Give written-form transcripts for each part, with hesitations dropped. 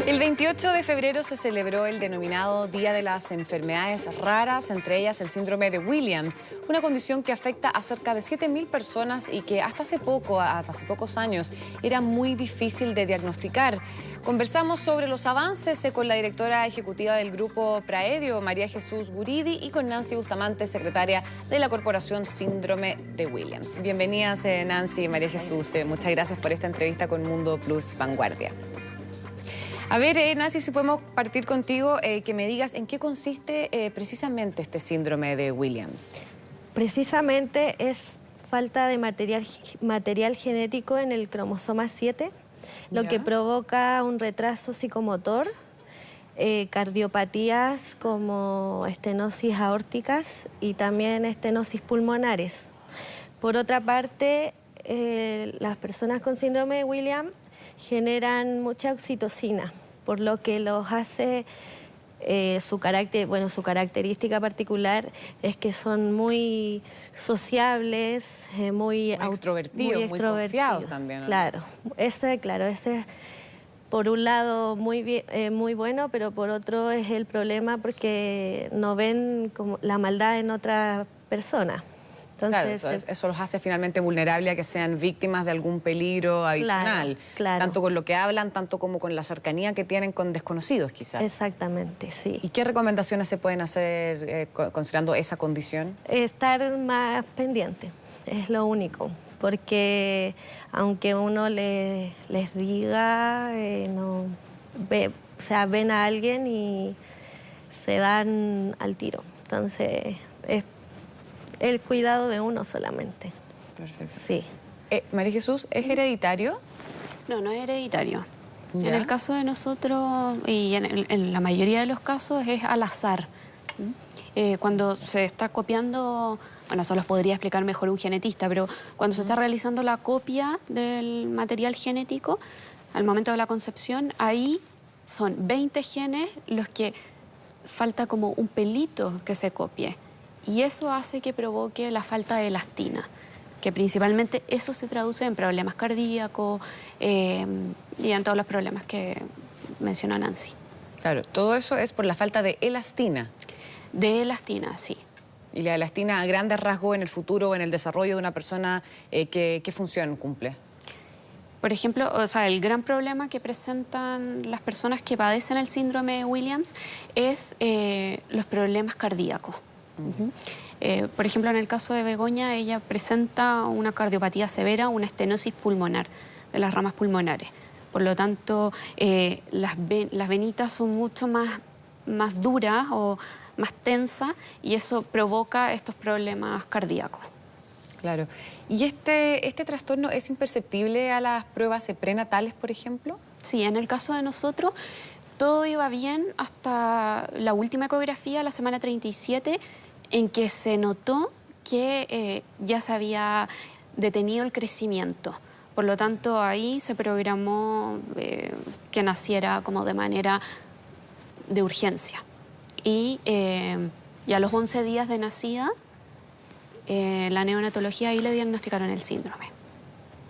El 28 de febrero se celebró el denominado Día de las Enfermedades Raras, entre ellas el síndrome de Williams, una condición que afecta a cerca de 7.000 personas y que hasta hace pocos años, era muy difícil de diagnosticar. Conversamos sobre los avances con la directora ejecutiva del grupo Praedio, María Jesús Guridi, y con Nancy Bustamante, secretaria de la Corporación Síndrome de Williams. Bienvenidas, Nancy y María Jesús. Muchas gracias por esta entrevista con Mundo Plus Vanguardia. A ver, Nancy, si podemos partir contigo, que me digas en qué consiste precisamente este síndrome de Williams. Precisamente es falta de material genético en el cromosoma 7, lo que provoca un retraso psicomotor, cardiopatías como estenosis aórticas y también estenosis pulmonares. Por otra parte, las personas con síndrome de Williams generan mucha oxitocina, por lo que los hace, su característica particular es que son muy sociables, muy extrovertidos, muy confiados también, ¿no? Claro, ese es por un lado muy bueno, pero por otro es el problema porque no ven como la maldad en otra persona. Entonces, claro, eso los hace finalmente vulnerables a que sean víctimas de algún peligro adicional. Claro. Tanto con lo que hablan, tanto como con la cercanía que tienen con desconocidos, quizás. Exactamente, sí. ¿Y qué recomendaciones se pueden hacer considerando esa condición? Estar más pendiente, es lo único. Porque aunque uno les diga, ven a alguien y se dan al tiro. Entonces, es el cuidado de uno solamente. Perfecto. Sí. María Jesús, ¿es hereditario? No, no es hereditario. ¿Ya? En el caso de nosotros, y en la mayoría de los casos, es al azar. Cuando se está copiando, bueno, eso los podría explicar mejor un genetista, pero cuando se está realizando la copia del material genético, al momento de la concepción, ahí son 20 genes los que falta como un pelito que se copie. Y eso hace que provoque la falta de elastina, que principalmente eso se traduce en problemas cardíacos y en todos los problemas que mencionó Nancy. Claro, todo eso es por la falta de elastina. De elastina, sí. Y la elastina a grandes rasgos en el futuro, en el desarrollo de una persona, ¿qué función cumple? Por ejemplo, el gran problema que presentan las personas que padecen el síndrome de Williams es los problemas cardíacos. Por ejemplo, en el caso de Begoña, ella presenta una cardiopatía severa, una estenosis pulmonar de las ramas pulmonares. Por lo tanto, las venitas son mucho más duras o más tensas y eso provoca estos problemas cardíacos. Claro. ¿Y este trastorno es imperceptible a las pruebas prenatales, por ejemplo? Sí, en el caso de nosotros, todo iba bien hasta la última ecografía, la semana 37, en que se notó que ya se había detenido el crecimiento. Por lo tanto, ahí se programó que naciera como de manera de urgencia. Y a los 11 días de nacida, la neonatología ahí le diagnosticaron el síndrome.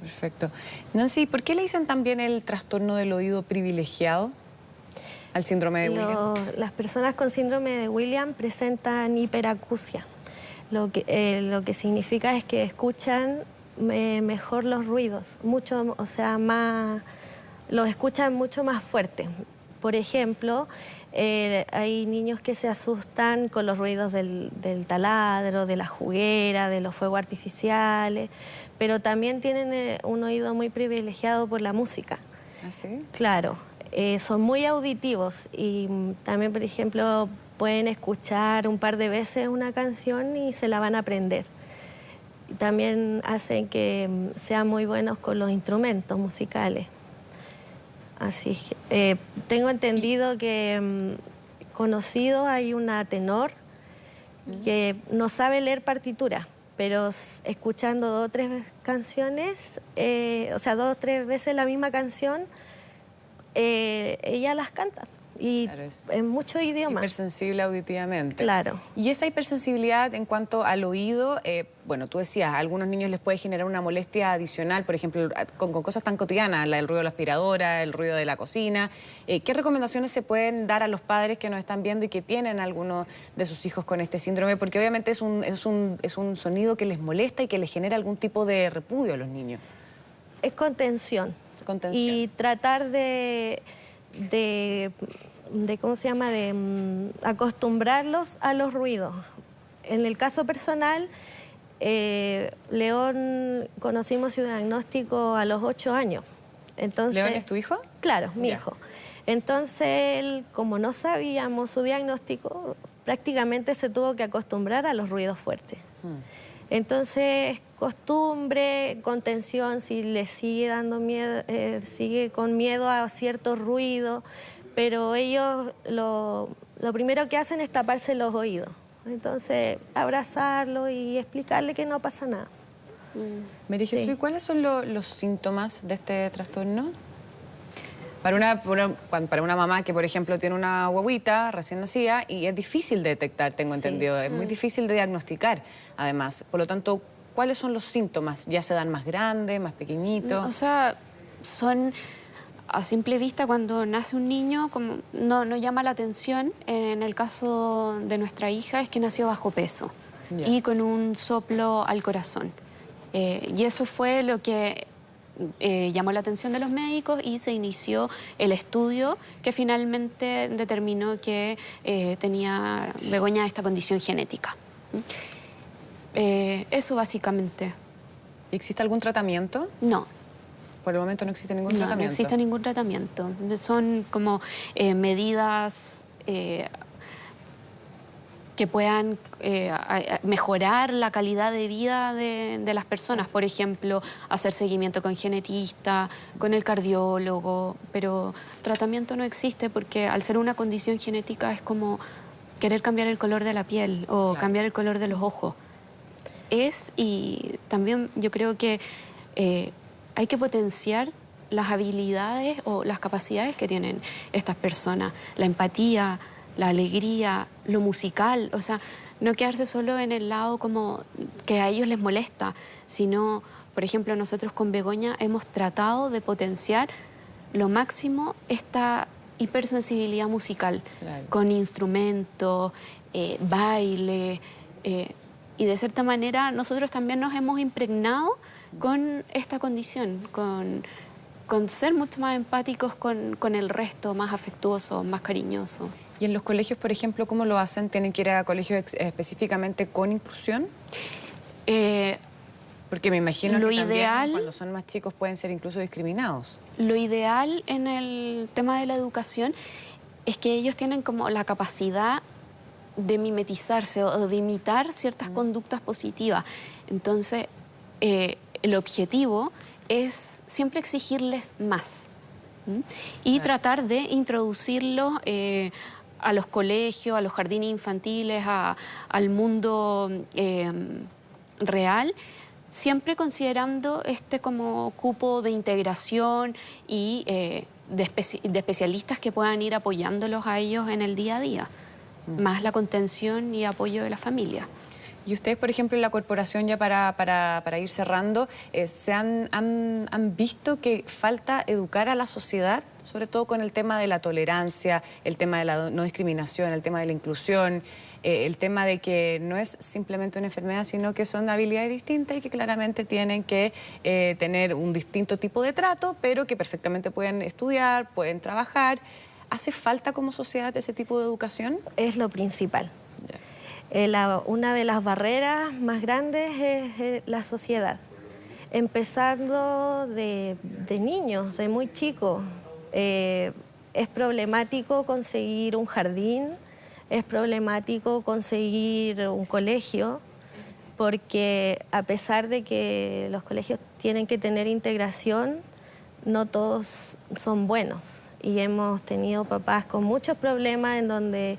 Perfecto. Nancy, ¿por qué le dicen también el trastorno del oído privilegiado al síndrome de Williams? Las personas con síndrome de Williams presentan hiperacusia. Lo que significa es que escuchan mejor los ruidos, los escuchan mucho más fuerte. Por ejemplo, hay niños que se asustan con los ruidos del taladro, de la juguera, de los fuegos artificiales, pero también tienen un oído muy privilegiado por la música. ¿Ah, sí? Claro, son muy auditivos y también, por ejemplo, pueden escuchar un par de veces una canción y se la van a aprender. Y también hacen que sean muy buenos con los instrumentos musicales. Así que tengo entendido que conocido hay una tenor que no sabe leer partitura, pero escuchando 2 o 3 canciones, 2 o 3 veces la misma canción, ella las canta. y Claro, es en muchos idiomas. hipersensible auditivamente. Claro. Y esa hipersensibilidad en cuanto al oído, bueno, tú decías, a algunos niños les puede generar una molestia adicional, por ejemplo, con cosas tan cotidianas, el ruido de la aspiradora, el ruido de la cocina. ¿Qué recomendaciones se pueden dar a los padres que nos están viendo y que tienen algunos de sus hijos con este síndrome? Porque obviamente es un sonido que les molesta y que les genera algún tipo de repudio a los niños. Es contención. Contención. Y tratar de ¿cómo se llama?, acostumbrarlos a los ruidos. En el caso personal, León conocimos su diagnóstico a los 8 años. Entonces, ¿León es tu hijo? Claro, mi Ya. hijo. Entonces, él, como no sabíamos su diagnóstico, prácticamente se tuvo que acostumbrar a los ruidos fuertes. Entonces, costumbre, contención, si le sigue dando miedo, sigue con miedo a ciertos ruidos, pero ellos lo primero que hacen es taparse los oídos. Entonces, abrazarlo y explicarle que no pasa nada. María Jesús, Sí. ¿y cuáles son los síntomas de este trastorno? Para una mamá que, por ejemplo, tiene una guaguita recién nacida y es difícil de detectar, tengo entendido, es muy difícil de diagnosticar, además. Por lo tanto, ¿cuáles son los síntomas? ¿Ya se dan más grandes, más pequeñitos? O sea, son a simple vista cuando nace un niño, como no llama la atención. En el caso de nuestra hija es que nació bajo peso Ya. y con un soplo al corazón. Y eso fue lo que llamó la atención de los médicos y se inició el estudio que finalmente determinó que tenía Begoña esta condición genética. Eso básicamente. ¿Existe algún tratamiento? No. Por el momento no existe ningún No, tratamiento. no existe ningún tratamiento. Son como medidas que puedan mejorar la calidad de vida de las personas. Por ejemplo, hacer seguimiento con genetista, con el cardiólogo, pero tratamiento no existe porque al ser una condición genética es como querer cambiar el color de la piel o Claro. cambiar el color de los ojos. Y también yo creo que hay que potenciar las habilidades o las capacidades que tienen estas personas, la empatía, la alegría, lo musical, o sea, no quedarse solo en el lado como que a ellos les molesta, sino, por ejemplo, nosotros con Begoña hemos tratado de potenciar lo máximo esta hipersensibilidad musical, Claro. con instrumentos, baile, y de cierta manera nosotros también nos hemos impregnado con esta condición, con ser mucho más empáticos con el resto, más afectuosos, más cariñosos. ¿Y en los colegios, por ejemplo, cómo lo hacen? ¿Tienen que ir a colegios específicamente con inclusión? Porque me imagino Lo que también ideal- cuando son más chicos pueden ser incluso discriminados. Lo ideal en el tema de la educación es que ellos tienen como la capacidad de mimetizarse o de imitar ciertas conductas positivas. Entonces, el objetivo es siempre exigirles más. ¿Mm? Y tratar de introducirlos a los colegios, a los jardines infantiles, al mundo real, siempre considerando este como cupo de integración y de especialistas que puedan ir apoyándolos a ellos en el día a día, más la contención y apoyo de la familia. Y ustedes, por ejemplo, en la corporación, ya para ir cerrando, ¿se han visto que falta educar a la sociedad, sobre todo con el tema de la tolerancia, el tema de la no discriminación, el tema de la inclusión, el tema de que no es simplemente una enfermedad, sino que son habilidades distintas y que claramente tienen que tener un distinto tipo de trato, pero que perfectamente pueden estudiar, pueden trabajar? ¿Hace falta como sociedad ese tipo de educación? Es lo principal. Una de las barreras más grandes es la sociedad. Empezando de niños, de muy chicos. Es problemático conseguir un jardín, es problemático conseguir un colegio, porque a pesar de que los colegios tienen que tener integración, no todos son buenos. Y hemos tenido papás con muchos problemas en donde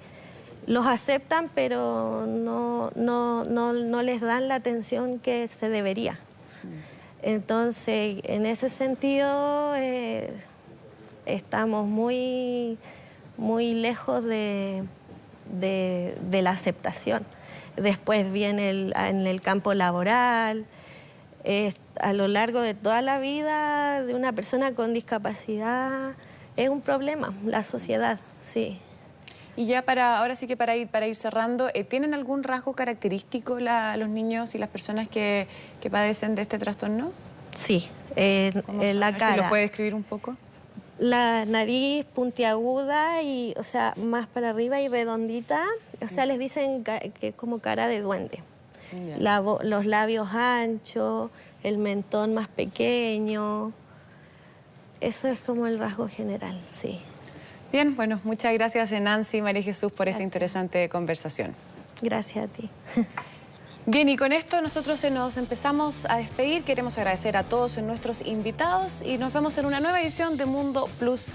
los aceptan, pero no les dan la atención que se debería. Entonces, en ese sentido, estamos muy muy lejos de la aceptación. Después viene en el campo laboral, a lo largo de toda la vida de una persona con discapacidad es un problema, la sociedad, sí. Y ya ahora sí que para ir cerrando, ¿tienen algún rasgo característico los niños y las personas que padecen de este trastorno? Sí, en la cara. ¿Se lo puede describir un poco? La nariz puntiaguda y, o sea, más para arriba y redondita. O sea, les dicen que es como cara de duende. Los labios anchos, el mentón más pequeño. Eso es como el rasgo general, sí. Bien, bueno, muchas gracias Nancy y María Jesús por esta interesante conversación. Gracias a ti. Bien, y con esto nosotros nos empezamos a despedir. Queremos agradecer a todos nuestros invitados y nos vemos en una nueva edición de Mundo Plus.